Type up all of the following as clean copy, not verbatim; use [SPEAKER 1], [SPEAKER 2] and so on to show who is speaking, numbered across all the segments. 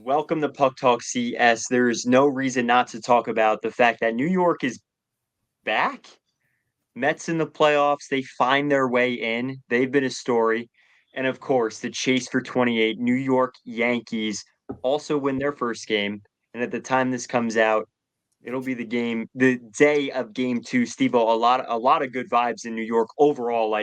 [SPEAKER 1] Welcome to Puck Talk CS. There is no reason not to talk about the fact that New York is back. Mets in the playoffs, they find their way in. They've been a story. And of course, the chase for 28, New York Yankees also win their first game. And at the time this comes out, it'll be the day of game two. Steve, a lot of good vibes in New York overall.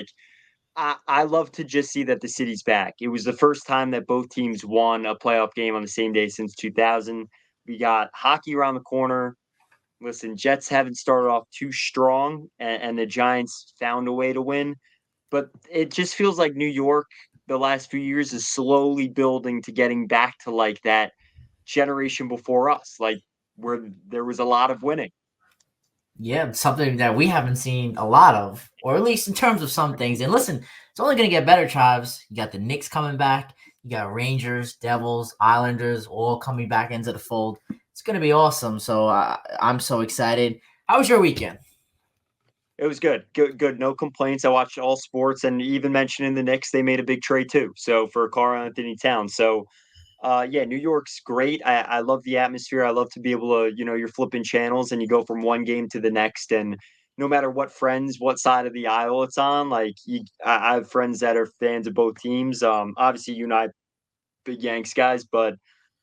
[SPEAKER 1] I love to just see that the city's back. It was the first time that both teams won a playoff game on the same day since 2000. We got hockey around the corner. Listen, Jets haven't started off too strong, and the Giants found a way to win. But it just feels like New York, the last few years, is slowly building to getting back to like that generation before us, like where there was a lot of winning.
[SPEAKER 2] Yeah, something that we haven't seen a lot of, or at least in terms of some things. And listen, it's only going to get better, Chives. You got the Knicks coming back. You got Rangers, Devils, Islanders all coming back into the fold. It's going to be awesome. So I'm so excited. How was your weekend?
[SPEAKER 1] It was good. Good. No complaints. I watched all sports and even mentioning the Knicks, they made a big trade too. So for Karl Anthony Towns. So yeah, New York's great. I love the atmosphere. I love to be able to, you're flipping channels and you go from one game to the next. And no matter what friends, what side of the aisle it's on, I have friends that are fans of both teams. Obviously you and I big Yanks guys, but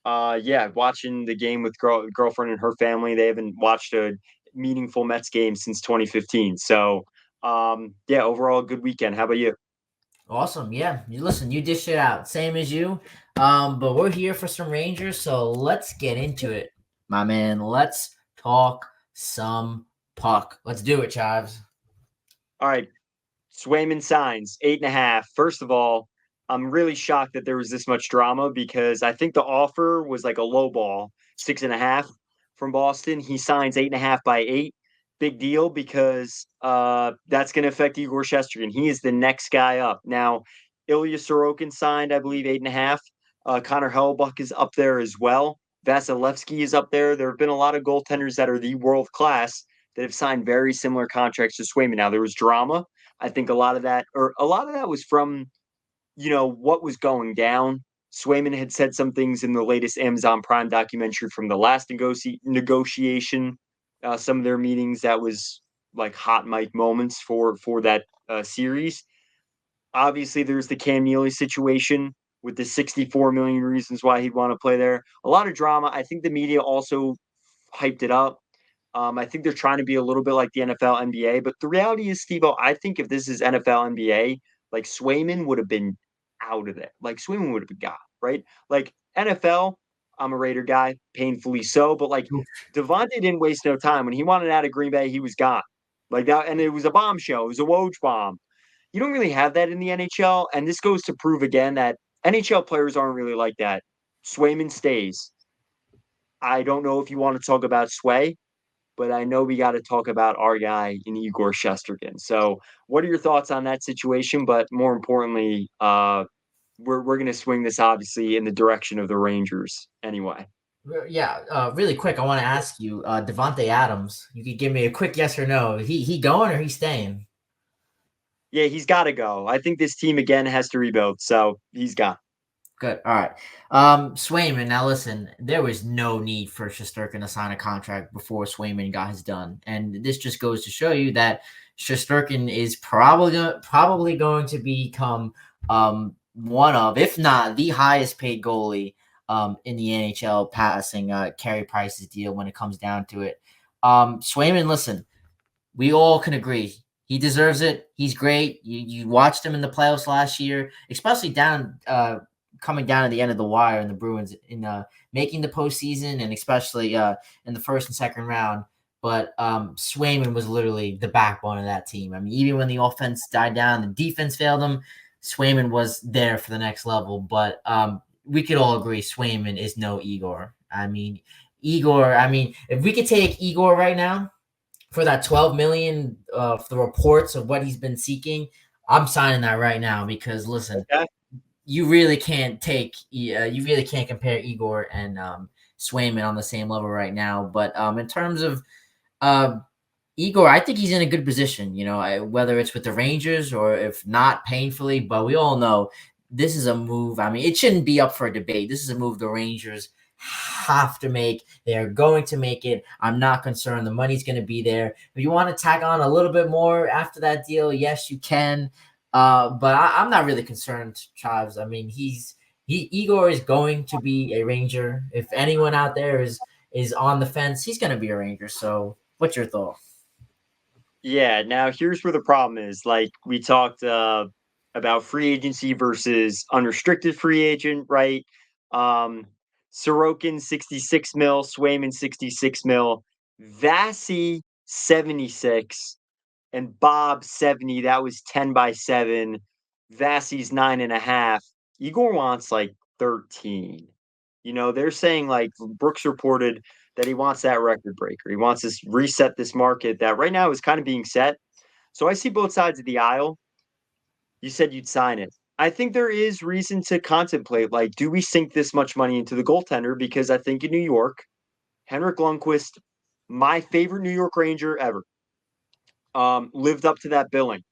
[SPEAKER 1] yeah, watching the game with girlfriend and her family, they haven't watched a meaningful Mets game since 2015. So yeah, overall good weekend. How about you?
[SPEAKER 2] Awesome. Yeah. You listen, you dish it out. Same as you. But we're here for some Rangers, so let's get into it, my man. Let's talk some puck. Let's do it, Chives.
[SPEAKER 1] All right, Swayman signs 8.5. First of all, I'm really shocked that there was this much drama because I think the offer was like a low ball, 6.5 from Boston. He signs 8.5 by 8. Big deal because that's going to affect Igor Shesterkin. He is the next guy up. Now, Ilya Sorokin signed, I believe, 8.5. Connor Hellbuck is up there as well. Vasilevsky is up there. There have been a lot of goaltenders that are the world class that have signed very similar contracts to Swayman. Now, there was drama. I think a lot of that was from, what was going down. Swayman had said some things in the latest Amazon Prime documentary from the last negotiation, some of their meetings that was like hot mic moments for that series. Obviously, there's the Cam Neely situation with the 64 million reasons why he'd want to play there. A lot of drama. I think the media also hyped it up. I think they're trying to be a little bit like the NFL, NBA, but the reality is, Steve, I think if this is NFL, NBA, like Swayman would have been out of there. Like Swayman would have been gone, right? Like NFL, I'm a Raider guy, painfully so, but like Devontae didn't waste no time. When he wanted out of Green Bay, he was gone. Like that, and it was a bombshell. It was a Woj bomb. You don't really have that in the NHL, and this goes to prove again that NHL players aren't really like that. Swayman stays. I don't know if you want to talk about Sway, but I know we got to talk about our guy in Igor Shesterkin. So, what are your thoughts on that situation? But more importantly, we're going to swing this obviously in the direction of the Rangers anyway.
[SPEAKER 2] Yeah, really quick, I want to ask you, Devonte Adams. You could give me a quick yes or no. He going or he staying?
[SPEAKER 1] Yeah, he's got to go. I think this team again has to rebuild, so he's got.
[SPEAKER 2] Good. All right. Swayman. Now listen, there was no need for Shesterkin to sign a contract before Swayman got his done, and this just goes to show you that Shesterkin is probably going to become one of, if not the highest paid goalie in the NHL, passing Carey Price's deal when it comes down to it. Swayman, listen, we all can agree he deserves it. He's great. You watched him in the playoffs last year, especially coming down at the end of the wire in the Bruins in making the postseason, and especially in the first and second round. But Swayman was literally the backbone of that team. I mean, even when the offense died down, the defense failed him. Swayman was there for the next level. But we could all agree Swayman is no Igor. I mean, Igor. I mean, if we could take Igor right now for that 12 million, for the reports of what he's been seeking, I'm signing that right now because listen,
[SPEAKER 1] Okay.
[SPEAKER 2] you really can't you really can't compare Igor and Swayman on the same level right now. But in terms of uh, Igor, I think he's in a good position. Whether it's with the Rangers or if not painfully, but we all know this is a move. I mean, it shouldn't be up for a debate. This is a move the Rangers have to make. They are going to make it. I'm not concerned. The money's going to be there. If you want to tag on a little bit more after that deal, yes, you can. But I'm not really concerned, Chives. I mean, Igor is going to be a Ranger. If anyone out there is on the fence, he's going to be a Ranger. So, what's your thought?
[SPEAKER 1] Yeah, now here's where the problem is. Like we talked about free agency versus unrestricted free agent, right? Um Sorokin 66 mil, Swayman 66 mil, Vasi 76, and Bob 70. That was 10 by 7. Vasi's 9.5. Igor wants like 13. They're saying like Brooks reported that he wants that record breaker. He wants to reset this market that right now is kind of being set. So I see both sides of the aisle. You said you'd sign it. I think there is reason to contemplate like, do we sink this much money into the goaltender? Because I think in New York, Henrik Lundqvist, my favorite New York Ranger ever, lived up to that billing.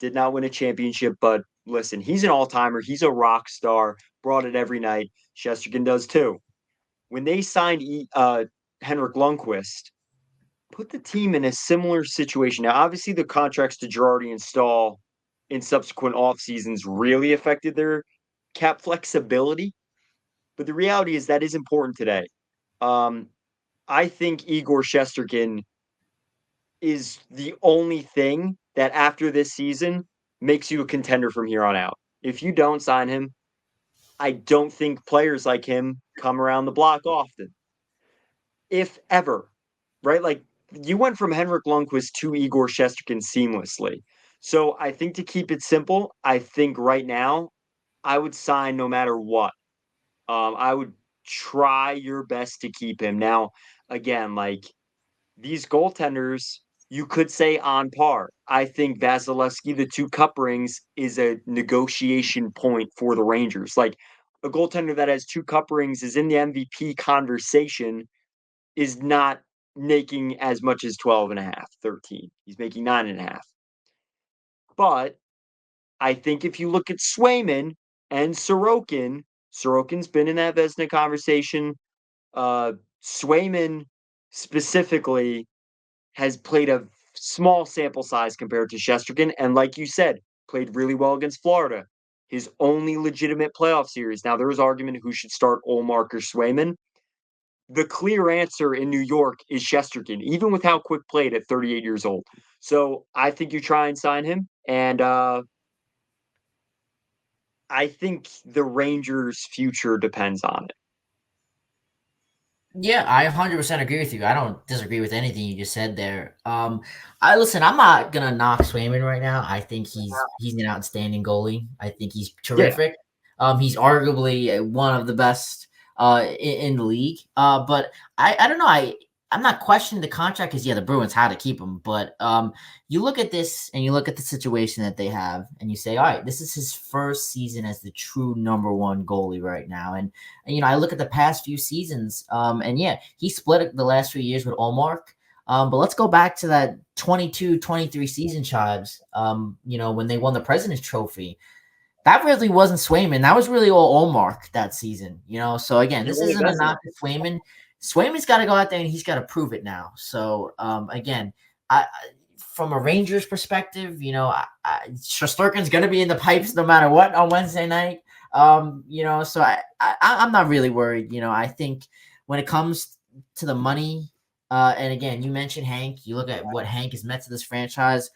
[SPEAKER 1] Did not win a championship, but listen, he's an all timer. He's a rock star. Brought it every night. Shesterkin does too. When they signed Henrik Lundqvist, put the team in a similar situation. Now, obviously, the contracts to Girardi and Stahl in subsequent off seasons really affected their cap flexibility. But the reality is that is important today. Um, I think Igor Shesterkin is the only thing that after this season makes you a contender from here on out. If you don't sign him, I don't think players like him come around the block often, if ever, right? Like you went from Henrik Lundqvist to Igor Shesterkin seamlessly. So I think to keep it simple, I think right now I would sign no matter what. I would try your best to keep him. Now, again, like these goaltenders, you could say on par. I think Vasilevsky, the 2 cup rings, is a negotiation point for the Rangers. Like a goaltender that has 2 cup rings is in the MVP conversation is not making as much as 12 and a half, 13. He's making 9.5. But I think if you look at Swayman and Sorokin, Sorokin's been in that Vesna conversation. Swayman specifically has played a small sample size compared to Shesterkin, and like you said, played really well against Florida. His only legitimate playoff series. Now there is argument who should start Olmark or Swayman. The clear answer in New York is Shesterkin, even with how quick played at 38 years old. So I think you try and sign him, and I think the Rangers' future depends on it.
[SPEAKER 2] Yeah, I 100% agree with you. I don't disagree with anything you just said there. I listen. I'm not gonna knock Swayman right now. I think he's an outstanding goalie. I think he's
[SPEAKER 1] Yeah,
[SPEAKER 2] terrific. He's arguably one of the best in the league. But I don't know. I'm not questioning the contract because yeah, the Bruins had to keep him. But you look at this and you look at the situation that they have, and you say, all right, this is his first season as the true number one goalie right now, and I look at the past few seasons, and yeah, he split the last few years with Olmark. But let's go back to that 22-23 season, Chives. When they won the President's Trophy, that really wasn't Swayman. That was really all Olmark that season. So again,
[SPEAKER 1] he
[SPEAKER 2] this
[SPEAKER 1] won a
[SPEAKER 2] isn't a
[SPEAKER 1] Vezina.
[SPEAKER 2] knock to Swayman. Swayman's got to go out there and he's got to prove it now. So again, from a Rangers perspective, Shesterkin's going to be in the pipes no matter what on Wednesday night. So I'm not really worried. I think when it comes to the money, and again, you mentioned Hank. You look at what Hank has meant to this franchise.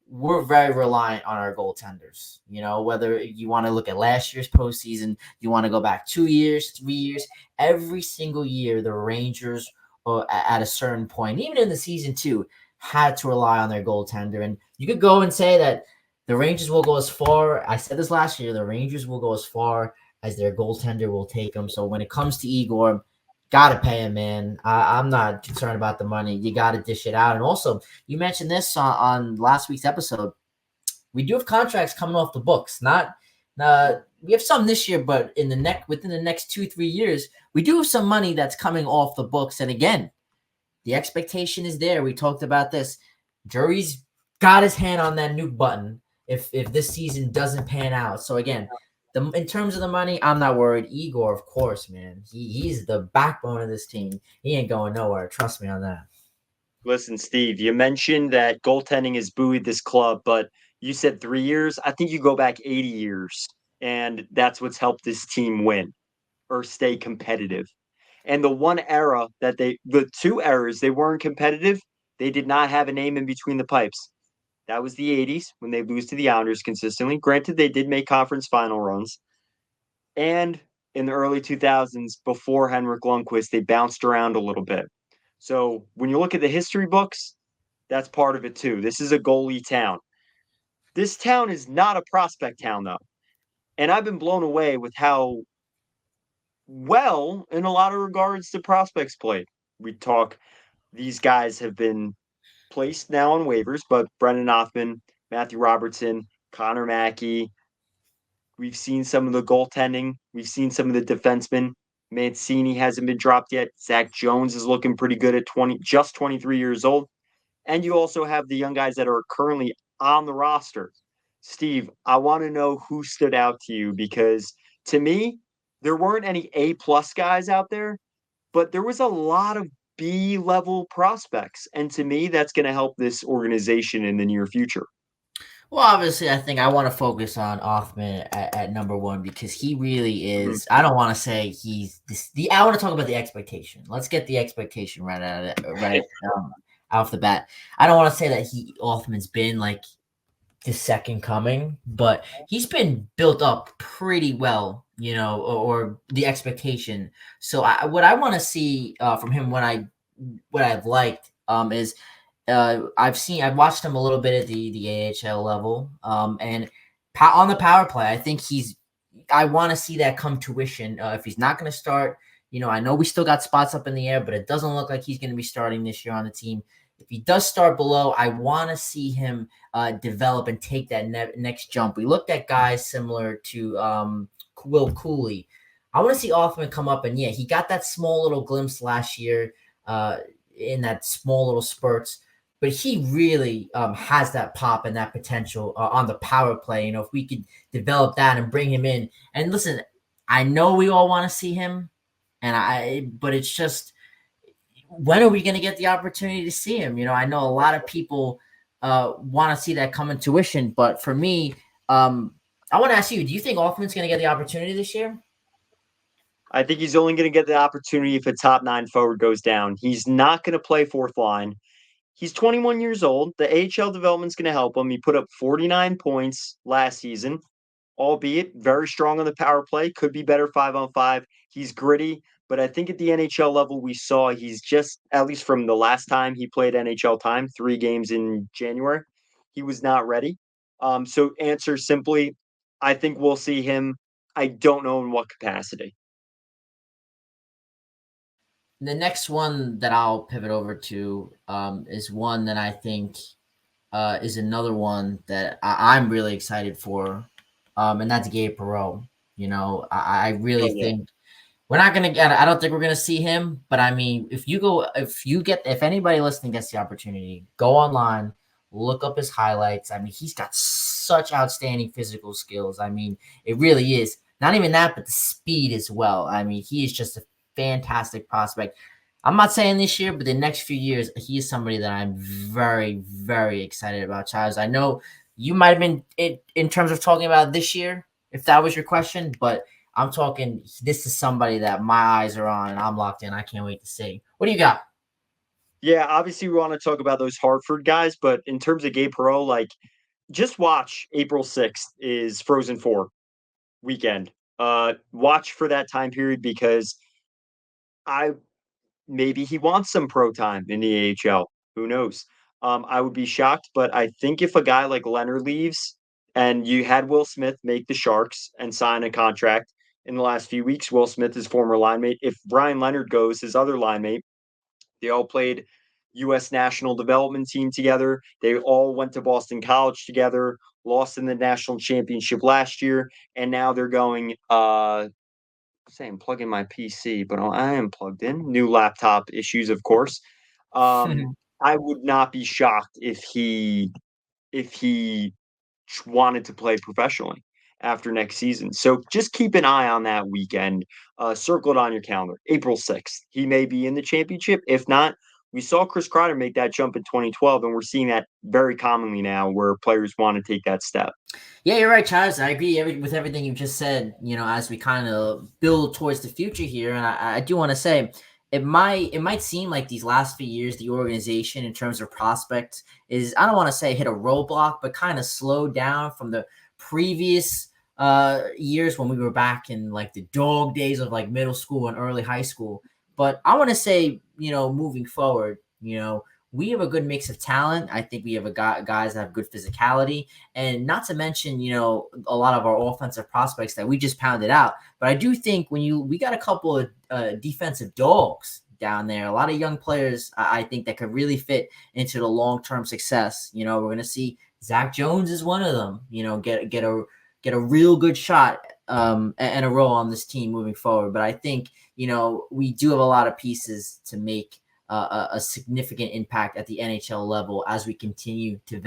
[SPEAKER 2] We're very reliant on our goaltenders. Whether you want to look at last year's postseason, you want to go back 2 years, 3 years, every single year, the Rangers, at a certain point, even in the season 2, had to rely on their goaltender. And you could go and say that the Rangers will go as far. I said this last year. The Rangers will go as far as their goaltender will take them. So when it comes to Igor, gotta pay him, man. I'm not concerned about the money. You gotta dish it out. And also, you mentioned this on last week's episode. We do have contracts coming off the books. Not we have some this year, but within the next 2-3 years, we do have some money that's coming off the books. And again, the expectation is there. We talked about this. Jury's got his hand on that nuke button if this season doesn't pan out. So again, in terms of the money, I'm not worried. Igor, of course, man. He's the backbone of this team. He ain't going nowhere. Trust me on that.
[SPEAKER 1] Listen, Steve, you mentioned that goaltending has buoyed this club, but you said 3 years. I think you go back 80 years, and that's what's helped this team win or stay competitive. And the one era that the two eras they weren't competitive, they did not have a name in between the pipes. That was the 80s when they lose to the Islanders consistently. Granted, they did make conference final runs. And in the early 2000s, before Henrik Lundqvist, they bounced around a little bit. So when you look at the history books, that's part of it too. This is a goalie town. This town is not a prospect town, though. And I've been blown away with how well, in a lot of regards, the prospects played. We talk, these guys have been placed now on waivers, but Brendan Othman, Matthew Robertson, Connor Mackey, we've seen some of the goaltending. We've seen some of the defensemen. Mancini hasn't been dropped yet. Zach Jones is looking pretty good at 20, just 23 years old. And you also have the young guys that are currently on the roster. Steve, I want to know who stood out to you because to me, there weren't any A plus guys out there, but there was a lot of B level prospects. And to me, that's going to help this organization in the near future.
[SPEAKER 2] Well, obviously, I think I want to focus on Othman at number one because he really
[SPEAKER 1] Mhm.
[SPEAKER 2] is. I don't want to say he's this. I want to talk about the expectation. Let's get the expectation right out of it, right off the bat. I don't want to say that Othman's been like the second coming, but he's been built up pretty well, or the expectation. So what I want to see from him, what I've liked is I've watched him a little bit at the AHL level, and on the power play, I think I want to see that come tuition. If he's not going to start, I know we still got spots up in the air, but it doesn't look like he's going to be starting this year on the team. If he does start below, I want to see him develop and take that next jump. We looked at guys similar to Will Cooley. I want to see Othman come up, and yeah, he got that small little glimpse last year in that small little spurts, but he really has that pop and that potential on the power play. If we could develop that and bring him in, and listen, I know we all want to see him, but it's just when are we going to get the opportunity to see him? I know a lot of people want to see that come in tuition, but for me, I want to ask you: do you think Othman's going to get the opportunity this year?
[SPEAKER 1] I think he's only going to get the opportunity if a top nine forward goes down. He's not going to play fourth line. He's 21 years old. The AHL development's going to help him. He put up 49 points last season, albeit very strong on the power play. Could be better 5-on-5. He's gritty, but I think at the NHL level, we saw he's just, at least from the last time he played NHL time, 3 games in January, he was not ready. So, answer simply, I think we'll see him. I don't know in what capacity.
[SPEAKER 2] The next one that I'll pivot over to is one that I think is another one that I'm really excited for, and that's Gabe Perreault. I really
[SPEAKER 1] Oh, yeah.
[SPEAKER 2] think we're not gonna get. I don't think we're gonna see him. But I mean, if anybody listening gets the opportunity, go online, look up his highlights. I mean, he's got such outstanding physical skills. I mean, it really is not even that, but the speed as well. I mean, he is just a fantastic prospect. I'm not saying this year, but the next few years, he is somebody that I'm very, very excited about. Charles, I know you might have been in terms of talking about this year, if that was your question, but I'm talking. This is somebody that my eyes are on, and I'm locked in. I can't wait to see. What do you got?
[SPEAKER 1] Yeah, obviously we want to talk about those Hartford guys, but in terms of Gabe Perreault, like just watch April 6th is Frozen 4 weekend. Watch for that time period because I maybe he wants some pro time in the AHL. Who knows? I would be shocked, but I think if a guy like Leonard leaves and you had Will Smith make the Sharks and sign a contract in the last few weeks, Will Smith, his former line mate, if Brian Leonard goes, his other line mate, they all played U.S. national development team together. They all went to Boston College together, lost in the national championship last year, and now they're going saying plug in my PC, but I am plugged in. New laptop issues, of course. Um, I would not be shocked if he wanted to play professionally. after next season. So just keep an eye on that weekend. Circle it on your calendar. April 6th. He may be in the championship. If not, we saw Chris Kreider make that jump in 2012, and we're seeing that very commonly now where players want to take that step.
[SPEAKER 2] Yeah, you're right, Charles. I agree with everything you just said. As we kind of build towards the future here, and I do want to say it might seem like these last few years the organization in terms of prospects is, I don't want to say hit a roadblock, but kind of slowed down from the previous years when we were back in like the dog days of like middle school and early high school. But I want to say, moving forward, we have a good mix of talent. I think we have guys that have good physicality, and not to mention, a lot of our offensive prospects that we just pounded out. But I do think we got a couple of defensive dogs down there, a lot of young players, I think that could really fit into the long-term success. We're going to see Zach Jones is one of them, get a real good shot and a role on this team moving forward. But I think, we do have a lot of pieces to make a significant impact at the NHL level as we continue to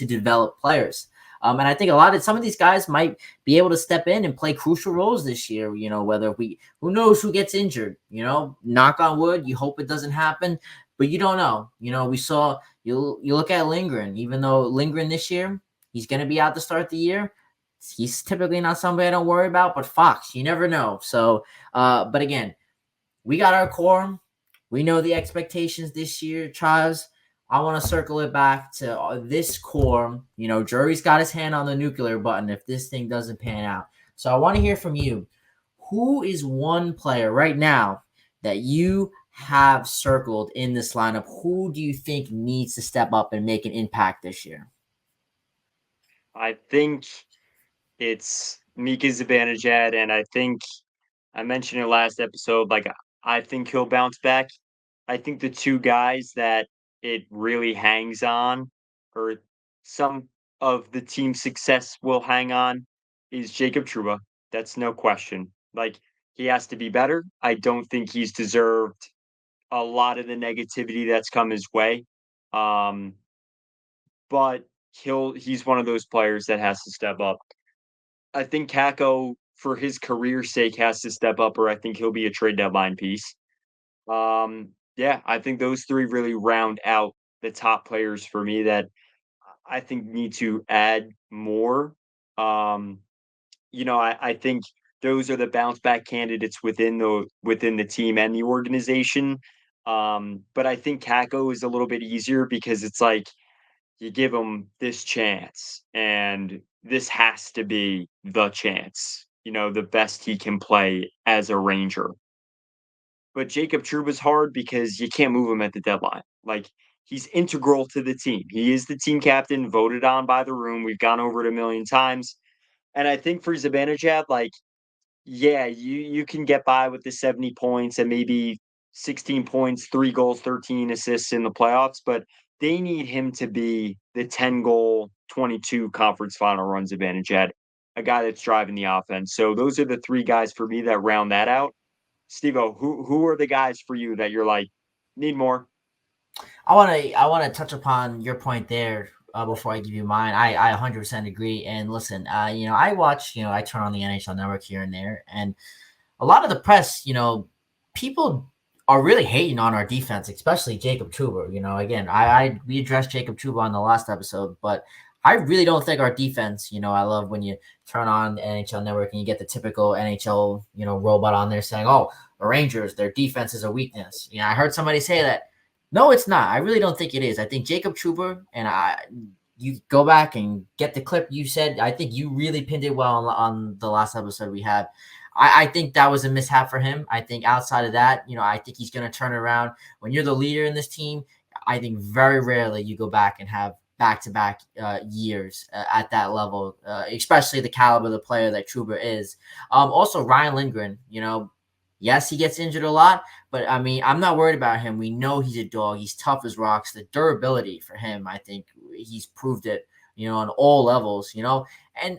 [SPEAKER 2] develop players. And I think some of these guys might be able to step in and play crucial roles this year. Who knows who gets injured, knock on wood, you hope it doesn't happen, but you don't know. We saw, you look at Lindgren, even though Lindgren this year, he's going to be out to start the year. He's typically not somebody I don't worry about, but Fox, you never know. So, but again, we got our core. We know the expectations this year, Charles. I want to circle it back to this core. Jury's got his hand on the nuclear button if this thing doesn't pan out. So I want to hear from you. Who is one player right now that you have circled in this lineup? Who do you think needs to step up and make an impact this year?
[SPEAKER 1] I think it's Mika Zibanejad, and I think I mentioned it last episode. Like, I think he'll bounce back. I think the two guys that it really hangs on, or some of the team's success will hang on, is Jacob Trouba. That's no question. Like, he has to be better. I don't think he's deserved a lot of the negativity that's come his way. Um, but he's one of those players that has to step up. I think Kako, for his career's sake, has to step up, or I think he'll be a trade deadline piece. Yeah, I think those three really round out the top players for me that I think need to add more. Um, I think those are the bounce back candidates within the team and the organization. But I think Kako is a little bit easier because it's like you give him this chance, and this has to be the chance. The best he can play as a Ranger. But Jacob Trouba's hard because you can't move him at the deadline. Like, he's integral to the team. He is the team captain, voted on by the room. We've gone over it a million times. And I think for Zibanejad, like, yeah, you can get by with the 70 points and maybe 16 points, 3 goals, 13 assists in the playoffs, but they need him to be the 10 goal, 22 conference final runs Zibanejad, a guy that's driving the offense. So those are the three guys for me that round that out. Steve-O, who are the guys for you that you're like, need more?
[SPEAKER 2] I want to touch upon your point there before I give you mine. I 100% agree. And listen, I watch, I turn on the NHL Network here and there, and a lot of the press, people are really hating on our defense, especially Jacob Trouba. Again, we addressed Jacob Trouba on the last episode, but I really don't think our defense, I love when you turn on the NHL Network and you get the typical NHL, robot on there saying, "Oh, the Rangers, their defense is a weakness." I heard somebody say that. No, it's not. I really don't think it is. I think Jacob Trouba, and you go back and get the clip you said. I think you really pinned it well on the last episode we had. I think that was a mishap for him. I think outside of that, I think he's going to turn around. When you're the leader in this team, I think very rarely you go back and have back-to-back years at that level, especially the caliber of the player that Trouba is. Also, Ryan Lindgren, yes, he gets injured a lot, but I mean, I'm not worried about him. We know he's a dog. He's tough as rocks. The durability for him, I think he's proved it, on all levels, and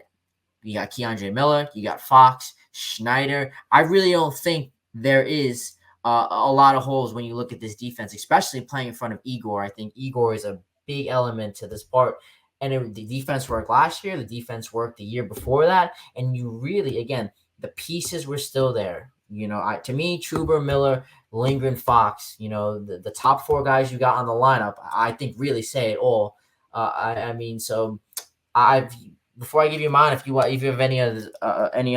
[SPEAKER 2] you got Keandre Miller, you got Fox, Schneider. I really don't think there is a lot of holes when you look at this defense, especially playing in front of Igor. I think Igor is a big element to this part. the defense worked last year. The defense worked the year before that. And you really, again, the pieces were still there. To me, Truber, Miller, Lindgren, Fox, the top four guys you got on the lineup, I think really say it all. I mean, so I've before I give you mine, if you have any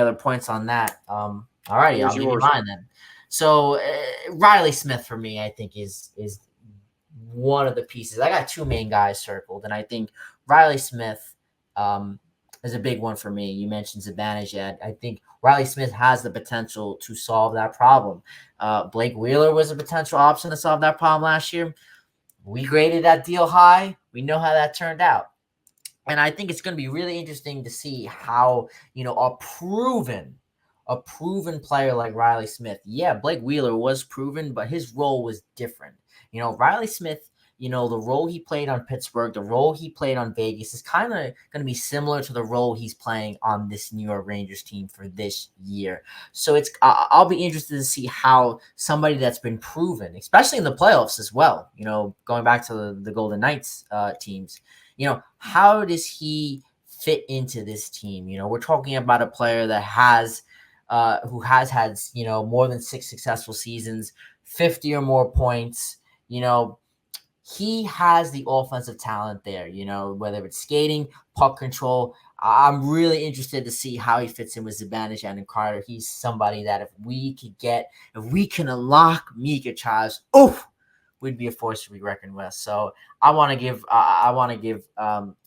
[SPEAKER 2] other points on that, alrighty,
[SPEAKER 1] Here's
[SPEAKER 2] I'll give you
[SPEAKER 1] yours.
[SPEAKER 2] mine then. So Riley Smith for me, I think is one of the pieces. I got two main guys circled, and I think Riley Smith is a big one for me. You mentioned Zibanejad. I think Riley Smith has the potential to solve that problem. Blake Wheeler was a potential option to solve that problem last year. We graded that deal high. We know how that turned out. And I think it's going to be really interesting to see how, a proven player like Riley Smith. Yeah, Blake Wheeler was proven, but his role was different. Riley Smith, the role he played on Pittsburgh, the role he played on Vegas is kind of going to be similar to the role he's playing on this New York Rangers team for this year. So I'll be interested to see how somebody that's been proven, especially in the playoffs as well, going back to the Golden Knights teams, how does he fit into this team? We're talking about a player that who has had, more than 6 successful seasons, 50 or more points. He has the offensive talent there, whether it's skating, puck control. I'm really interested to see how he fits in with Zibanejad and Carter. He's somebody that if we can unlock Mika Chaz, we'd be a force to be reckoned with. So I want to give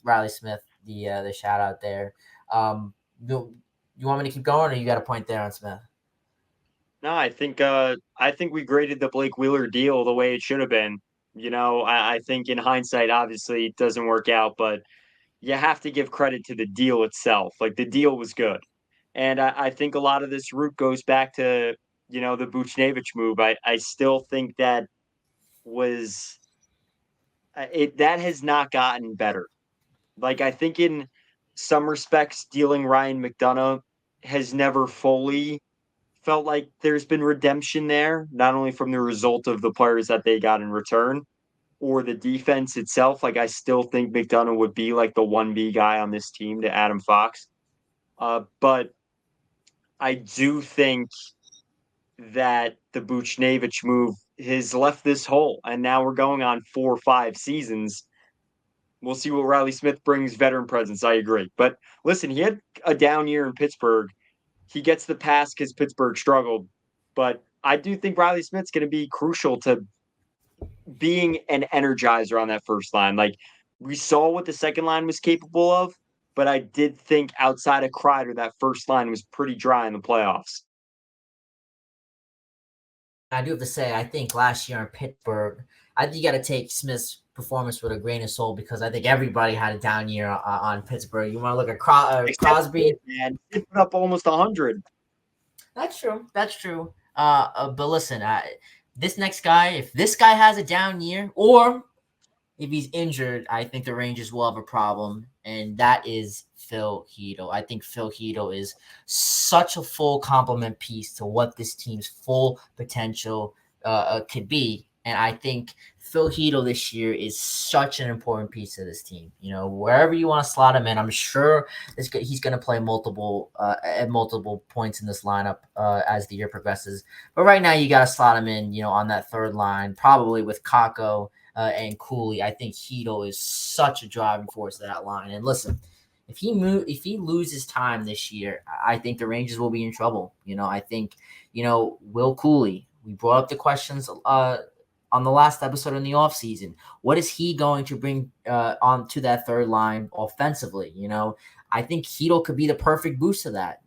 [SPEAKER 2] Riley Smith the shout out there. You want me to keep going, or you got a point there on Smith?
[SPEAKER 1] No, I think we graded the Blake Wheeler deal the way it should have been. I think in hindsight, obviously it doesn't work out, but you have to give credit to the deal itself. Like the deal was good. And I think a lot of this root goes back to, the Buchnevich move. I still think that was that has not gotten better. Like I think in some respects, dealing Ryan McDonough has never fully felt like there's been redemption there, not only from the result of the players that they got in return or the defense itself. Like I still think McDonough would be like the 1B guy on this team to Adam Fox. But I do think that the Buchnevich move has left this hole, and now we're going on 4 or 5 seasons. We'll see what Riley Smith brings veteran presence. I agree. But listen, he had a down year in Pittsburgh. He gets the pass because Pittsburgh struggled. But I do think Riley Smith's going to be crucial to being an energizer on that first line. Like we saw what the second line was capable of, but I did think outside of Kreider, that first line was pretty dry in the playoffs.
[SPEAKER 2] I do have to say, I think last year in Pittsburgh, I think you got to take Smith's performance with a grain of salt because I think everybody had a down year on Pittsburgh. You want to look at Crosby,
[SPEAKER 1] man, he put up almost 100.
[SPEAKER 2] That's true. That's true. But listen, this next guy, if this guy has a down year, or if he's injured, I think the Rangers will have a problem, and that is Phil Hedl. I think Phil Hedl is such a full complement piece to what this team's full potential could be, and I think Phil Hedl this year is such an important piece of this team. Wherever you want to slot him in, I'm sure he's going to play at multiple points in this lineup as the year progresses. But right now, you got to slot him in, on that third line, probably with Kakko and Cooley. I think Hedl is such a driving force of that line. And listen, if he loses time this year, I think the Rangers will be in trouble. I think, Will Cooley. We brought up the questions on the last episode in the offseason. What is he going to bring on to that third line offensively? I think Hedl could be the perfect boost to that,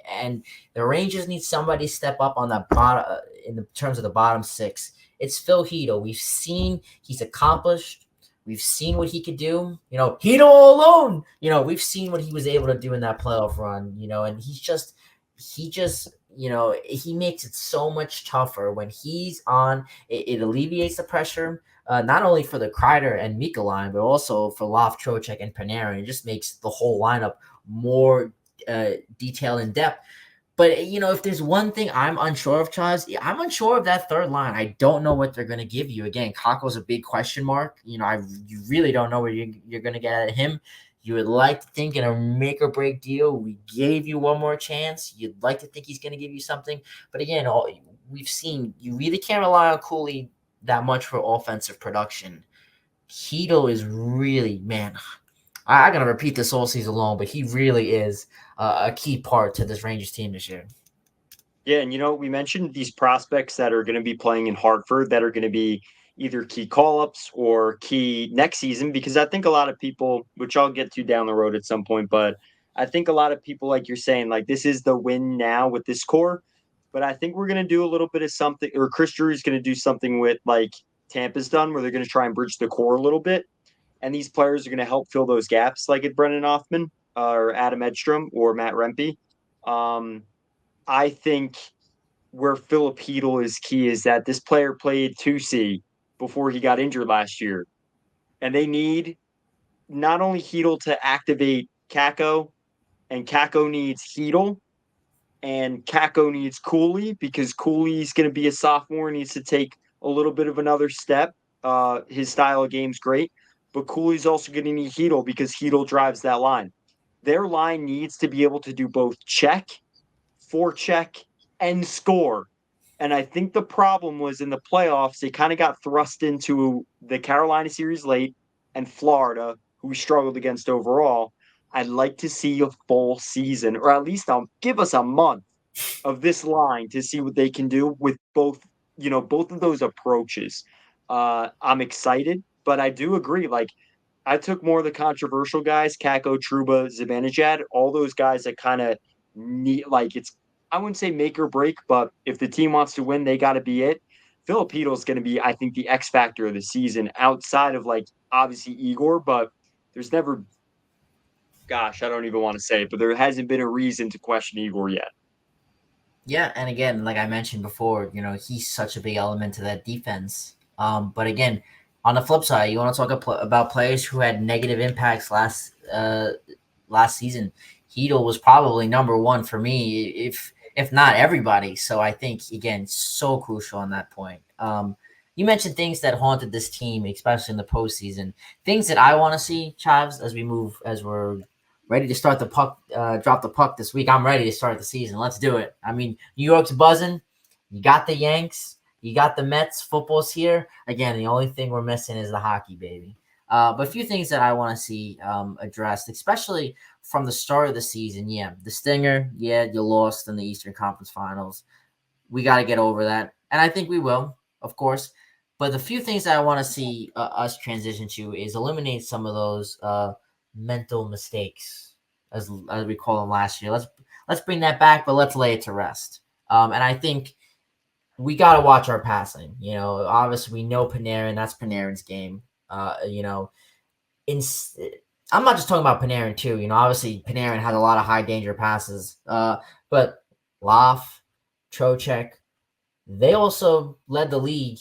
[SPEAKER 2] and the Rangers need somebody to step up on that bottom in the terms of the bottom six. It's Phil Hedl. We've seen he's accomplished. We've seen what he could do. Hedl alone. We've seen what he was able to do in that playoff run. And he just he makes it so much tougher when he's on. It alleviates the pressure, not only for the Kreider and Mika line, but also for Loft, Trocheck, and Panarin. It just makes the whole lineup more detailed and depth. But if there's one thing I'm unsure of, Chaz, I'm unsure of that third line. I don't know what they're going to give you. Again, Kako's a big question mark. You really don't know what you're going to get out of him. You would like to think in a make or break deal, we gave you one more chance. You'd like to think he's going to give you something. But again, we've seen you really can't rely on Cooley that much for offensive production. Hedo is really, man, I'm going to repeat this all season long, but he really is a key part to this Rangers team this year.
[SPEAKER 1] Yeah, and we mentioned these prospects that are going to be playing in Hartford that are going to be either key call ups or key next season, because I think a lot of people, which I'll get to down the road at some point, but I think a lot of people, like you're saying, like this is the win now with this core. But I think we're going to do a little bit of something, or Chris Drew's going to do something with like Tampa's done, where they're going to try and bridge the core a little bit. And these players are going to help fill those gaps, like at Brennan Hoffman or Adam Edstrom or Matt Rempe. Um, I think where Philip Hedl is key is that this player played 2C before he got injured last year. And they need not only Hedl to activate Kako, and Kako needs Hedl, and Kako needs Cooley because Cooley's going to be a sophomore, needs to take a little bit of another step. His style of game's great, but Cooley's also going to need Hedl because Hedl drives that line. Their line needs to be able to do both check, forecheck, and score. And I think the problem was in the playoffs, they kind of got thrust into the Carolina series late and Florida, who we struggled against overall. I'd like to see a full season, or at least give us a month of this line to see what they can do with both of those approaches. I'm excited, but I do agree. Like, I took more of the controversial guys, Kako, Truba, Zibanejad, all those guys that kind of need, like, it's, I wouldn't say make or break, but if the team wants to win, they got to be it. Filipino is going to be, I think, the X factor of the season outside of, like, obviously Igor, but there's never, gosh, I don't even want to say it, but there hasn't been a reason to question Igor yet.
[SPEAKER 2] Yeah, and again, like I mentioned before, he's such a big element to that defense. But again, on the flip side, you want to talk about players who had negative impacts last season. Heedle was probably number one for me, if not everybody. So I think again, so crucial on that point. You mentioned things that haunted this team, especially in the postseason. Things that I want to see, Chavs, as we're ready to start the puck, drop the puck this week. I'm ready to start the season. Let's do it. I mean, New York's buzzing. You got the Yanks. You got the Mets. Football's here. Again, the only thing we're missing is the hockey, baby. But a few things that I want to see addressed, especially from the start of the season. Yeah, the stinger. Yeah, you lost in the Eastern Conference Finals. We got to get over that. And I think we will, of course. But the few things that I want to see us transition to is eliminate some of those mental mistakes, as we call them last year. Let's bring that back, but let's lay it to rest. And I think we got to watch our passing. Obviously we know Panarin. That's Panarin's game. In I'm not just talking about Panarin too. Obviously Panarin had a lot of high danger passes. But Laf, Trocheck, they also led the league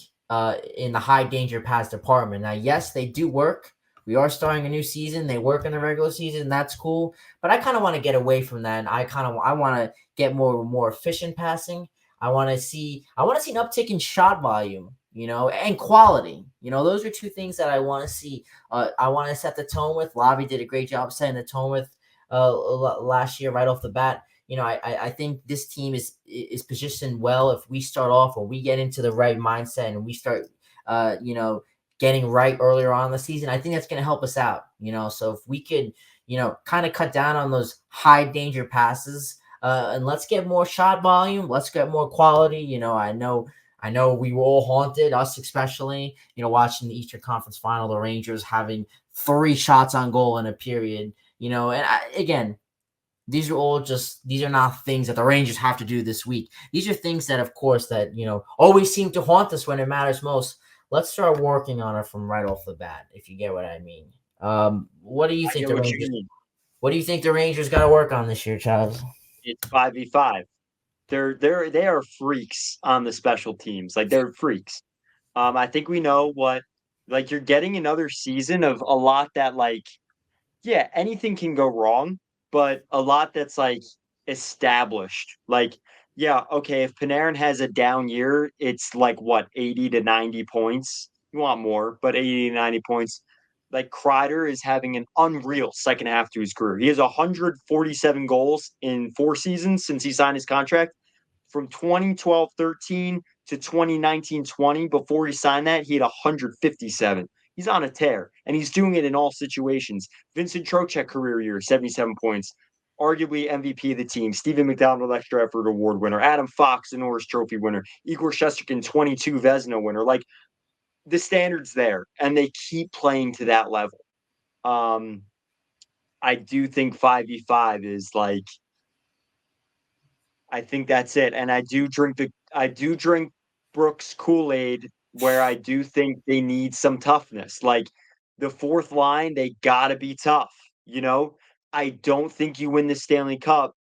[SPEAKER 2] in the high danger pass department. Now, yes, they do work. We are starting a new season. They work in the regular season. That's cool. But I kind of want to get away from that. And I want to get more efficient passing. I want to see an uptick in shot volume, and quality. Those are two things that I want to see. I want to set the tone with. Lavi did a great job setting the tone with last year right off the bat. I think this team is positioned well if we start off or we get into the right mindset and we start, getting right earlier on in the season. I think that's going to help us out. So if we could, kind of cut down on those high danger passes, and let's get more shot volume. Let's get more quality. I know we were all haunted, us especially, watching the Eastern Conference Final, the Rangers having 3 shots on goal in a period, again, these are not things that the Rangers have to do this week. These are things that, of course, that, always seem to haunt us when it matters most. Let's start working on it from right off the bat, if you get what I mean. What do you
[SPEAKER 1] I
[SPEAKER 2] think
[SPEAKER 1] get
[SPEAKER 2] the
[SPEAKER 1] what you
[SPEAKER 2] Rangers?
[SPEAKER 1] mean.
[SPEAKER 2] What do you think the Rangers got to work on this year, Charles?
[SPEAKER 1] It's 5v5. They are freaks on the special teams. Like, they're freaks. I think we know what, like, you're getting another season of a lot that, like, yeah, anything can go wrong, but a lot that's like established. Like, yeah, okay, if Panarin has a down year, it's like what, 80 to 90 points. You want more, but 80 to 90 points. Like Kreider is having an unreal second half to his career. He has 147 goals in 4 seasons since he signed his contract. From 2012-13 to 2019-20, before he signed that, he had 157. He's on a tear, and he's doing it in all situations. Vincent Trocheck career year, 77 points. Arguably MVP of the team. Stephen McDonald Extra Effort Award winner. Adam Fox, the Norris Trophy winner. Igor Shesterkin, 22 Vezina winner. Like, the standard's there, and they keep playing to that level. Um, I do think 5v5 is like, I think that's it. And I do drink Brooks Kool-Aid, where I do think they need some toughness. Like, the fourth line, they gotta be tough, you know? I don't think you win the Stanley Cup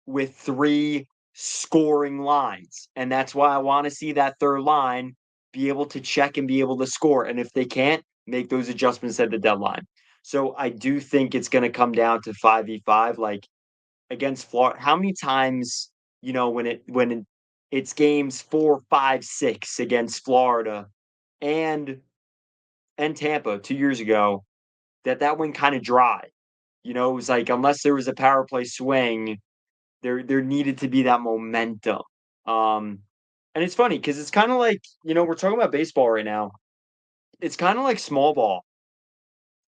[SPEAKER 1] with three scoring lines. And that's why I want to see that third line be able to check and be able to score. And if they can't, make those adjustments at the deadline. So I do think it's going to come down to 5v5. Like, against Florida, how many times, it's games 4, 5, 6 against Florida and Tampa 2 years ago, that went kind of dry. It was like, unless there was a power play swing, there needed to be that momentum. Um, and it's funny because it's kind of like, we're talking about baseball right now. It's kind of like small ball.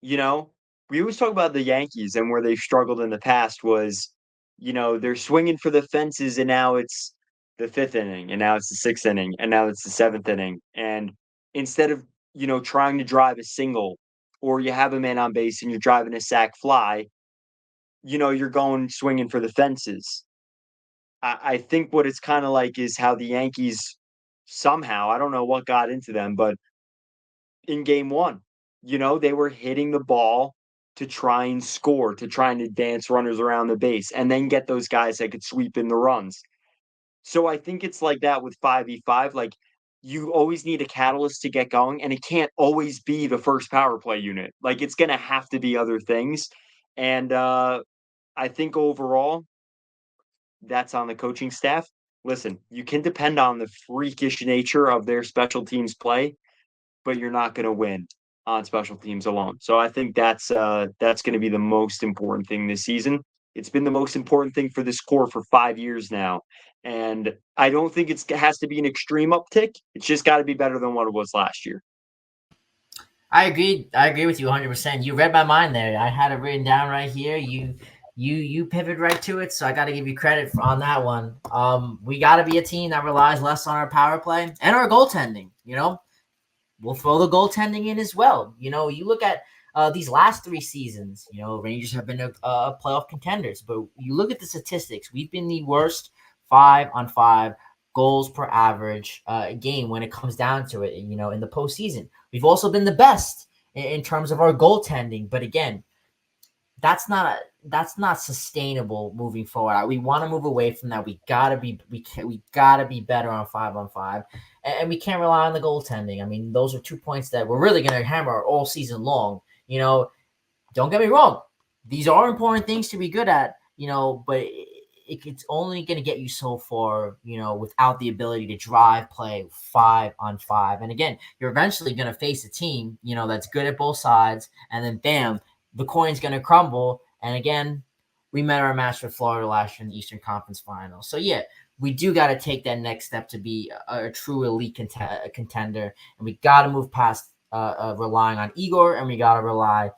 [SPEAKER 1] You know, we always talk about the Yankees, and where they've struggled in the past was, they're swinging for the fences, and now it's the fifth inning, and now it's the sixth inning, and now it's the seventh inning. And instead of, trying to drive a single, or you have a man on base and you're driving a sac fly, you're going swinging for the fences. I think what it's kind of like is how the Yankees somehow, I don't know what got into them, but in game one, they were hitting the ball to try and score, to try and advance runners around the base, and then get those guys that could sweep in the runs. So I think it's like that with 5v5. Like, you always need a catalyst to get going, and it can't always be the first power play unit. Like, it's going to have to be other things. And I think overall, that's on the coaching staff. Listen, you can depend on the freakish nature of their special teams play, but you're not going to win on special teams alone. So I think that's going to be the most important thing this season. It's been the most important thing for this core for 5 years now, and I don't think it has to be an extreme uptick. It's just got to be better than what it was last year.
[SPEAKER 2] I agree. I agree with you 100%. You read my mind there. I had it written down right here. You pivot right to it. So I got to give you credit on that one. We got to be a team that relies less on our power play and our goaltending. We'll throw the goaltending in as well. You look at these last 3 seasons. Rangers have been a playoff contenders, but you look at the statistics. We've been the worst 5-on-5 goals per average game when it comes down to it. In the postseason, we've also been the best in terms of our goaltending. But again, that's not sustainable moving forward. We want to move away from that. We gotta be better on 5-on-5, and we can't rely on the goaltending. I mean, those are 2 points that we're really gonna hammer all season long. Don't get me wrong; these are important things to be good at. But it's only going to get you so far, without the ability to drive play 5-on-5. And again, you're eventually going to face a team, that's good at both sides. And then bam, the coin's going to crumble. And again, we met our match with Florida last year in the Eastern Conference Finals. So yeah, we do got to take that next step to be a true elite contender. And we got to move past relying on Igor, and we got to rely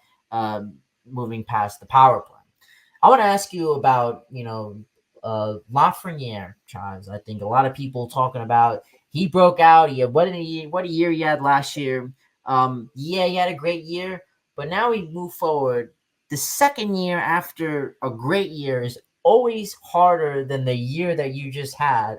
[SPEAKER 2] moving past the power play. I want to ask you about, Lafreniere, Chives. I think a lot of people talking about he broke out. What a year he had last year. Yeah, he had a great year, but now we move forward. The second year after a great year is always harder than the year that you just had,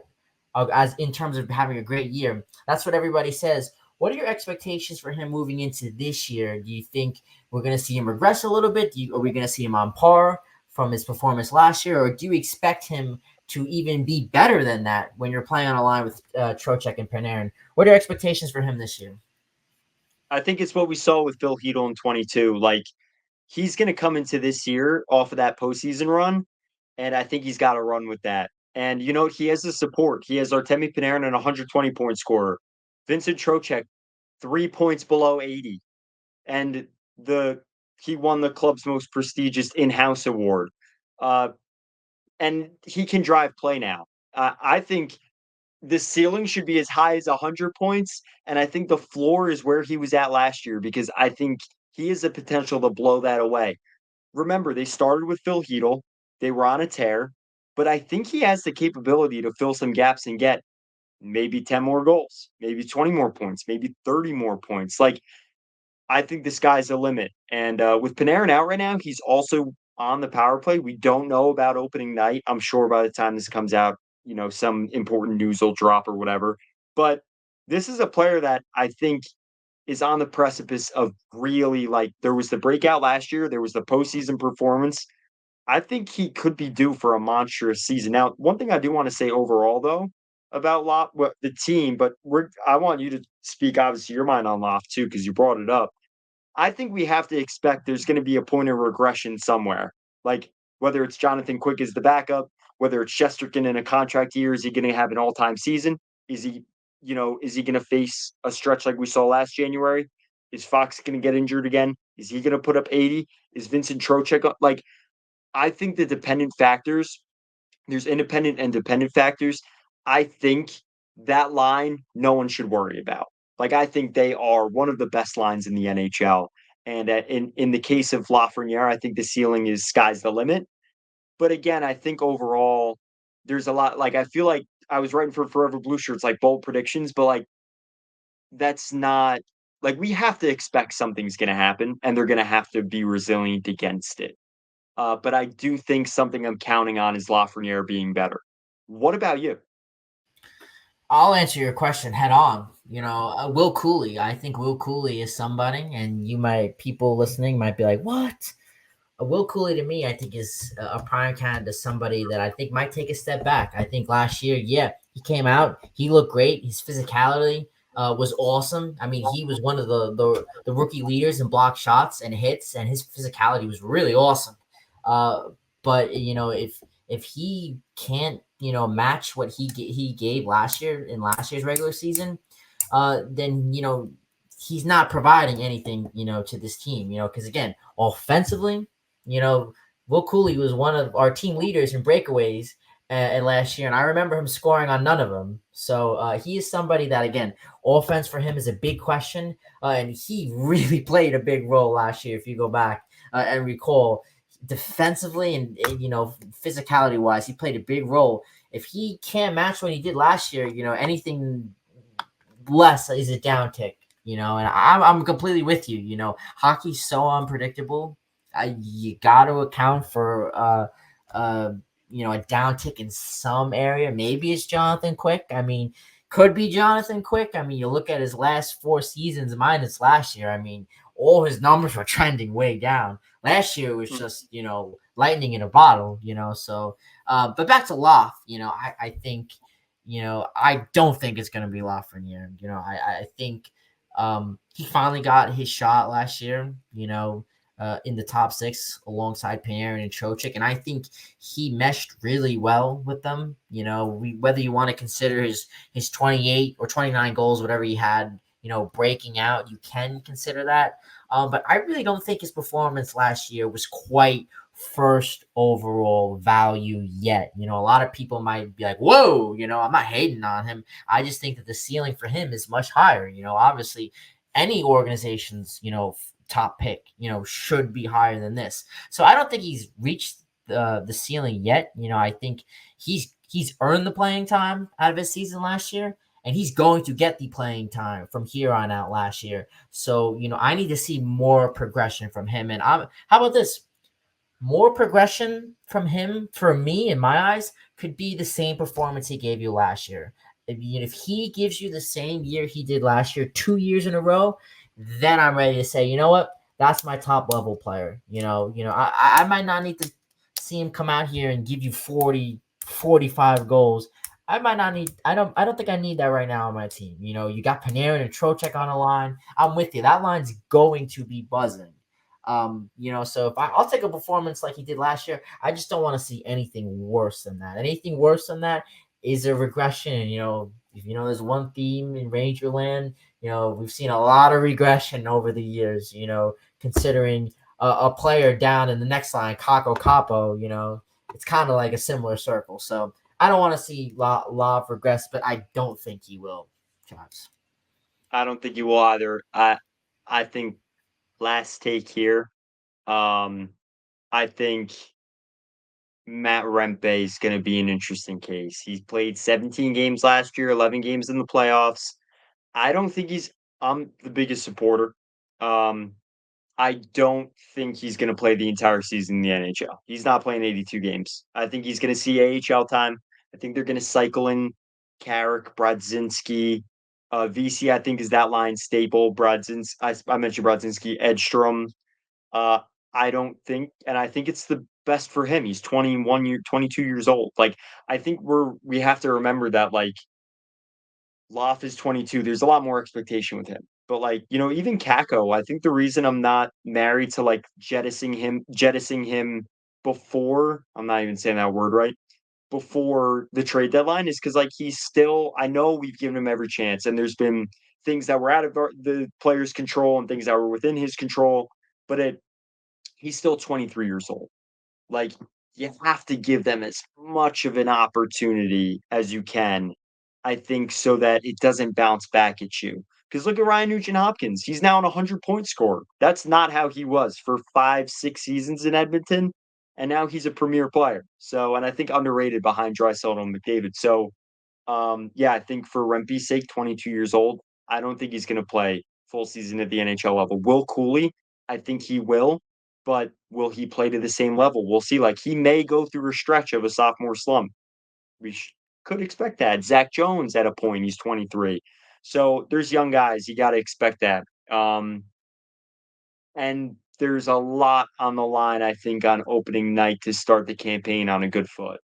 [SPEAKER 2] as in terms of having a great year. That's what everybody says. What are your expectations for him moving into this year? Do you think we're going to see him regress a little bit? Are we going to see him on par from his performance last year, or do you expect him to even be better than that when you're playing on a line with Trocheck and Panarin? What are your expectations for him this year?
[SPEAKER 1] I think it's what we saw with Phil Hedel in 22. Like, he's going to come into this year off of that postseason run, and I think he's got to run with that. And he has the support. He has Artemi Panarin, an 120-point scorer. Vincent Trocheck, 3 points below 80, and the he won the club's most prestigious in-house award. Uh, and he can drive play now. I think the ceiling should be as high as 100 points, and I think the floor is where he was at last year because I think he has the potential to blow that away. Remember, they started with Phil Heedle. They were on a tear, but I think he has the capability to fill some gaps and get maybe 10 more goals, maybe 20 more points, maybe 30 more points. Like, I think the sky's the limit. And with Panarin out right now, he's also on the power play. We don't know about opening night. I'm sure by the time this comes out, some important news will drop or whatever. But this is a player that I think is on the precipice of really, like, there was the breakout last year, there was the postseason performance. I think he could be due for a monstrous season. Now, one thing I do want to say overall, though, about the team, but I want you to speak obviously your mind on Loft too, because you brought it up. I think we have to expect there's going to be a point of regression somewhere. Like whether it's Jonathan Quick as the backup, whether it's Shesterkin in a contract year, is he going to have an all-time season? Is he going to face a stretch like we saw last January? Is Fox going to get injured again? Is he going to put up 80? Is Vincent Trocheck like? I think the dependent factors, there's independent and dependent factors. I think that line, no one should worry about. Like, I think they are one of the best lines in the NHL. And in the case of Lafreniere, I think the ceiling is sky's the limit. But again, I think overall, there's a lot. Like, I feel like I was writing for Forever Blue Shirts, like bold predictions, but like, that's not like we have to expect something's going to happen and they're going to have to be resilient against it. But I do think something I'm counting on is Lafreniere being better. What about you?
[SPEAKER 2] I'll answer your question head on. Will Cooley. I think Will Cooley is somebody, and people listening might be like, "What?" Will Cooley to me, I think, is a prime candidate, somebody that I think might take a step back. I think last year, yeah, he came out, he looked great. His physicality was awesome. I mean, he was one of the rookie leaders in block shots and hits, and his physicality was really awesome. Uh, but if he can't match what he gave last year in last year's regular season, then he's not providing anything to this team. Because again, offensively, you know, Will Cooley was one of our team leaders in breakaways last year, and I remember him scoring on none of them. So he is somebody that, again, offense for him is a big question, and he really played a big role last year. If you go back and recall, defensively and physicality wise, he played a big role. If he can't match what he did last year, anything less is a down tick. And I'm completely with you. Hockey's so unpredictable. You got to account for a downtick in some area. Maybe it's Jonathan Quick. I mean, could be Jonathan Quick. I mean, you look at his last 4 seasons minus last year. I mean, all his numbers were trending way down. Last year it was just lightning in a bottle. So but back to Loft. I think I don't think it's going to be Lafreniere. I think he finally got his shot last year. In the top six alongside Panarin and Trocheck. And I think he meshed really well with them. Whether you want to consider his 28 or 29 goals, whatever he had, breaking out, you can consider that. But I really don't think his performance last year was quite first overall value yet. A lot of people might be like, whoa, I'm not hating on him. I just think that the ceiling for him is much higher. Obviously any organization's, top pick, should be higher than this. So I don't think he's reached the ceiling yet. I think he's earned the playing time out of his season last year, and he's going to get the playing time from here on out last year. So, I need to see more progression from him. And how about this? More progression from him, for me, in my eyes, could be the same performance he gave you last year. If he gives you the same year he did last year, 2 years in a row, then I'm ready to say, you know what? That's my top level player. I might not need to see him come out here and give you 40, 45 goals. I don't think I need that right now on my team. You got Panarin and Trocheck on the line. I'm with you. That line's going to be buzzing. So if I'll take a performance like he did last year, I just don't want to see anything worse than that. Anything worse than that is a regression. And, if there's one theme in Rangerland, we've seen a lot of regression over the years, considering a player down in the next line, Kako Capo, it's kind of like a similar circle. So I don't want to see Love regress, but I don't think he will, Travis.
[SPEAKER 1] I don't think you will either. I think last take here. Um, I think Matt Rempe is going to be an interesting case. He's played 17 games last year, 11 games in the playoffs. I don't think I'm the biggest supporter. Um, I don't think he's going to play the entire season in the NHL. He's not playing 82 games. I think he's going to see AHL time. I think they're going to cycle in Carrick, Brodzinski, VC. I think is that line staple. Brodzinski. I mentioned Brodzinski, Edstrom. Uh, I don't think, and I think it's the best for him. He's 22 years old. Like I think we have to remember that like Loff is 22. There's a lot more expectation with him. But like, even Kako, I think the reason I'm not married to like jettisoning him before, I'm not even saying that word right, before the trade deadline is because like he's still, I know we've given him every chance and there's been things that were out of the player's control and things that were within his control, but he's still 23 years old. Like, you have to give them as much of an opportunity as you can, I think, so that it doesn't bounce back at you. Because look at Ryan Nugent Hopkins. He's now an 100-point scorer. That's not how he was for 5, 6 seasons in Edmonton. And now he's a premier player. So, and I think underrated behind Draisaitl and McDavid. So, yeah, I think for Rempe's sake, 22 years old, I don't think he's going to play full season at the NHL level. Will Cooley, I think he will, but will he play to the same level? We'll see. Like he may go through a stretch of a sophomore slump. Could expect that. Zach Jones at a point, he's 23. So there's young guys. You got to expect that. And there's a lot on the line, I think, on opening night to start the campaign on a good foot.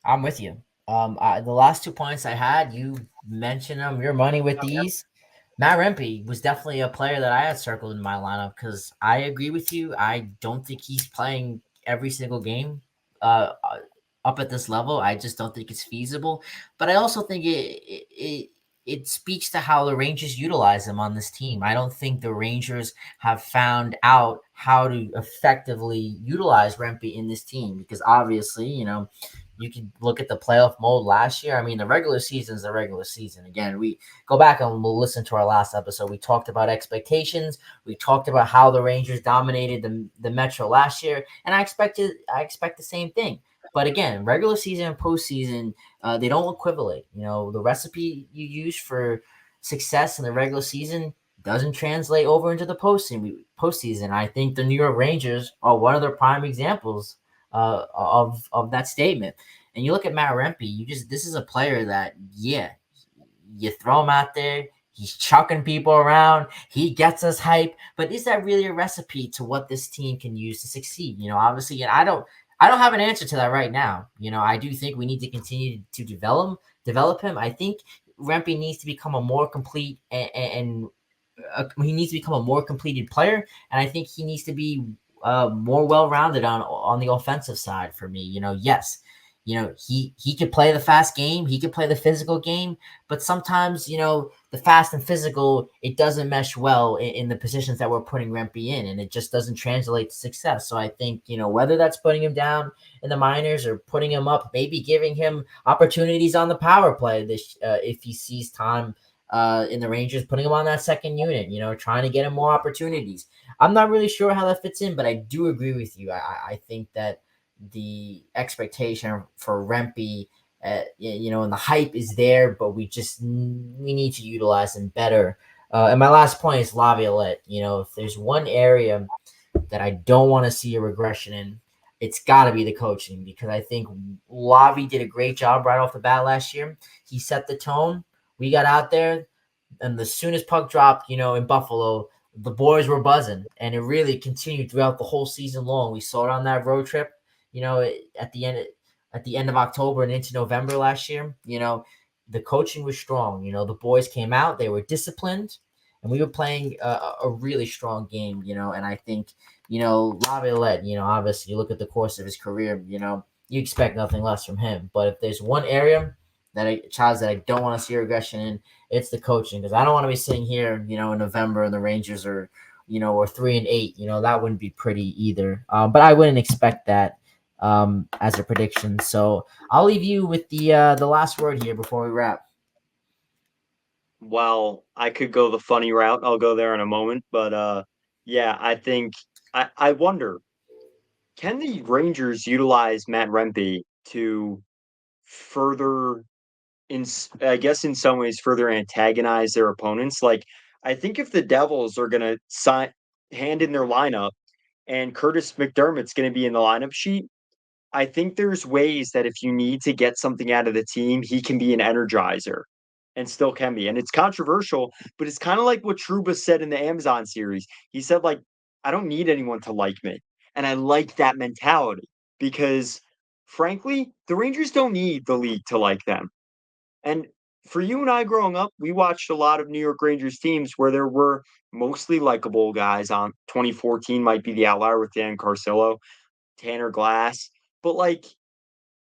[SPEAKER 2] I'm with you. The last 2 points I had, you mentioned them. Your money with these. Matt Rempe was definitely a player that I had circled in my lineup because I agree with you. I don't think he's playing every single game up at this level. I just don't think it's feasible. But I also think it speaks to how the Rangers utilize him on this team. I don't think the Rangers have found out how to effectively utilize Rempe in this team because obviously, you can look at the playoff mode last year. I mean, the regular season is the regular season. Again, we go back and we'll listen to our last episode. We talked about expectations. We talked about how the Rangers dominated the Metro last year, and I expect the same thing. But again, regular season and postseason, they don't equivalent. The recipe you use for success in the regular season doesn't translate over into the postseason. I think the New York Rangers are one of their prime examples of that statement. And you look at Matt Rempe, this is a player that you throw him out there, he's chucking people around, he gets us hype, but is that really a recipe to what this team can use to succeed? Obviously, and I don't have an answer to that right now. I do think we need to continue to develop him. I think Rempe needs to become a more complete and he needs to become a more completed player, and I think he needs to be more well-rounded on the offensive side for me. Yes, he could play the fast game, he could play the physical game, but sometimes the fast and physical it doesn't mesh well in the positions that we're putting Rempe in, and it just doesn't translate to success. So I think whether that's putting him down in the minors or putting him up, maybe giving him opportunities on the power play this if he sees time in the Rangers, putting him on that second unit, trying to get him more opportunities. I'm not really sure how that fits in, but I do agree with you. I think that the expectation for Rempe, and the hype is there, but we need to utilize him better. And my last point is Laviolette. If there's one area that I don't want to see a regression in, it's got to be the coaching because I think Lavi did a great job right off the bat last year. He set the tone. We got out there, and the soon as puck dropped, in Buffalo, the boys were buzzing, and it really continued throughout the whole season long. We saw it on that road trip, at the end of October and into November last year. The coaching was strong. The boys came out, they were disciplined, and we were playing a really strong game, and I think, Laviolette, obviously you look at the course of his career, you expect nothing less from him. But if there's one area Chaz, that I don't want to see regression in, it's the coaching, because I don't want to be sitting here, in November and the Rangers are, or 3-8. That wouldn't be pretty either. But I wouldn't expect that as a prediction. So I'll leave you with the last word here before we wrap.
[SPEAKER 1] Well, I could go the funny route. I'll go there in a moment, but yeah, I think I wonder, can the Rangers utilize Matt Rempe to further I guess in some ways further antagonize their opponents? Like, I think if the Devils are going to hand in their lineup and Curtis McDermott's going to be in the lineup sheet, I think there's ways that if you need to get something out of the team, he can be an energizer and still can be. And it's controversial, but it's kind of like what Truba said in the Amazon series. He said, like, I don't need anyone to like me. And I like that mentality because, frankly, the Rangers don't need the league to like them. And for you and I growing up, we watched a lot of New York Rangers teams where there were mostly likable guys on. 2014 might be the outlier with Dan Carcillo, Tanner Glass, but like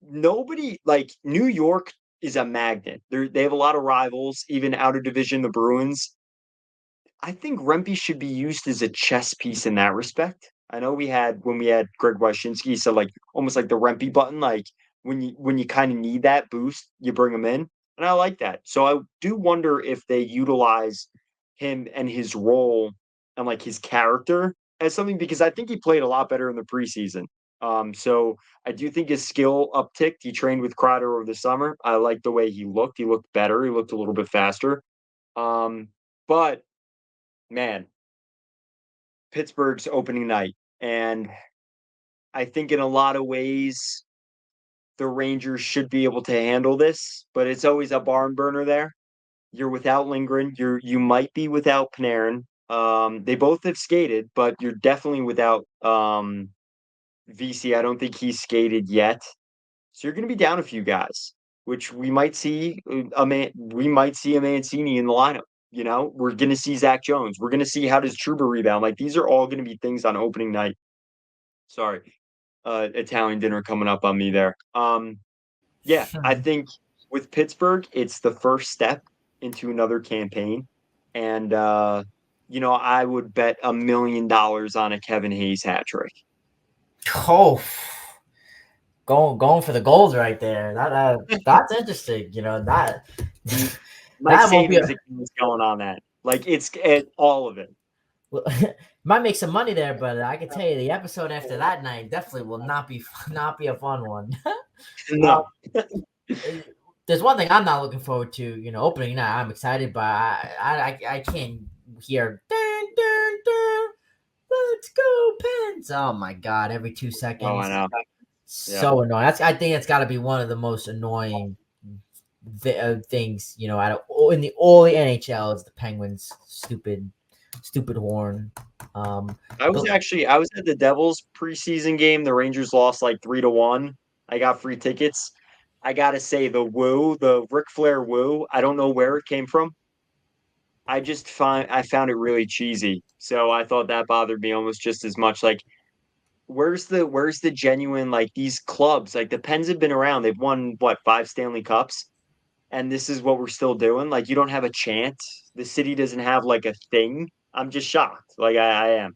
[SPEAKER 1] nobody, like New York is a magnet. They have a lot of rivals, even out of division, the Bruins. I think Rempe should be used as a chess piece in that respect. I know when we had Greg Wyshynski, so like almost like the Rempe button, like when you kind of need that boost, you bring him in, and I like that. So I do wonder if they utilize him and his role and like his character as something, because I think he played a lot better in the preseason. So I do think his skill upticked. He trained with Kreider over the summer. I like the way he looked. He looked better. He looked a little bit faster. But man, Pittsburgh's opening night. And I think in a lot of ways, the Rangers should be able to handle this, but it's always a barn burner there. You're without Lindgren. You might be without Panarin. They both have skated, but you're definitely without VC. I don't think he's skated yet. So you're going to be down a few guys, which we might see a man. We might see a Mancini in the lineup. We're going to see Zach Jones. We're going to see how does Trouba rebound. Like these are all going to be things on opening night. Sorry, Italian dinner coming up on me there. Yeah, I think with Pittsburgh, it's the first step into another campaign, and I would bet $1 million on a Kevin Hayes hat trick.
[SPEAKER 2] Oh, going for the gold right there. That's interesting. That
[SPEAKER 1] My
[SPEAKER 2] that won't be
[SPEAKER 1] savings account is going on that. Like it's all of it.
[SPEAKER 2] might make some money there, but I can tell you the episode after that night definitely will not be a fun one. uh,
[SPEAKER 1] No.
[SPEAKER 2] there's one thing I'm not looking forward to. Opening night. I'm excited, but I can't hear dun, dun, dun, let's go Pens. Oh my god! Every 2 seconds.
[SPEAKER 1] Oh, I know.
[SPEAKER 2] So annoying. I think that's got to be one of the most annoying things, out of all the NHL is the Penguins stupid horn.
[SPEAKER 1] I was at the Devils preseason game. The Rangers lost like 3-1. I got free tickets. I gotta say the Ric Flair woo. I don't know where it came from. I found it really cheesy. So I thought that bothered me almost just as much. Like, where's the genuine, like these clubs? Like the Pens have been around. They've won what, 5 Stanley Cups? And this is what we're still doing. Like you don't have a chant. The city doesn't have like a thing. I'm just shocked. Like I am.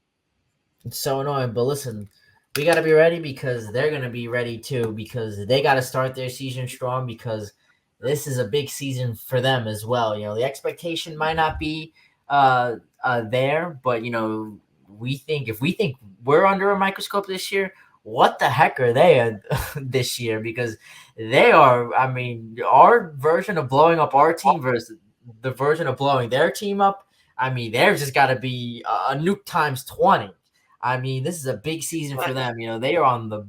[SPEAKER 2] It's so annoying. But listen, we got to be ready because they're going to be ready too, because they got to start their season strong, because this is a big season for them as well. The expectation might not be there, but if we think we're under a microscope this year, what the heck are they this year? Because they are. I mean, our version of blowing up our team versus the version of blowing their team up. I mean, there's just got to be a nuke times 20. I mean, this is a big season for them. They are on the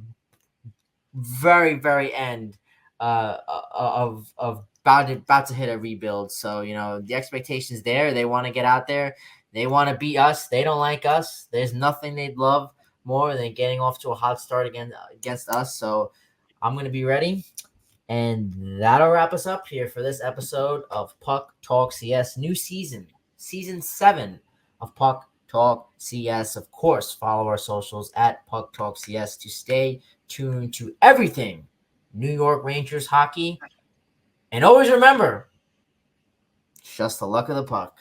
[SPEAKER 2] very, very end of about to hit a rebuild. So the expectations there. They want to get out there. They want to beat us. They don't like us. There's nothing they'd love more than getting off to a hot start again against us. So I'm gonna be ready. And that'll wrap us up here for this episode of Puck Talk CS. New season season 7 of Puck Talk CS. Of course, follow our socials at Puck Talk CS to stay tuned to everything New York Rangers hockey. And always remember, it's just the luck of the puck.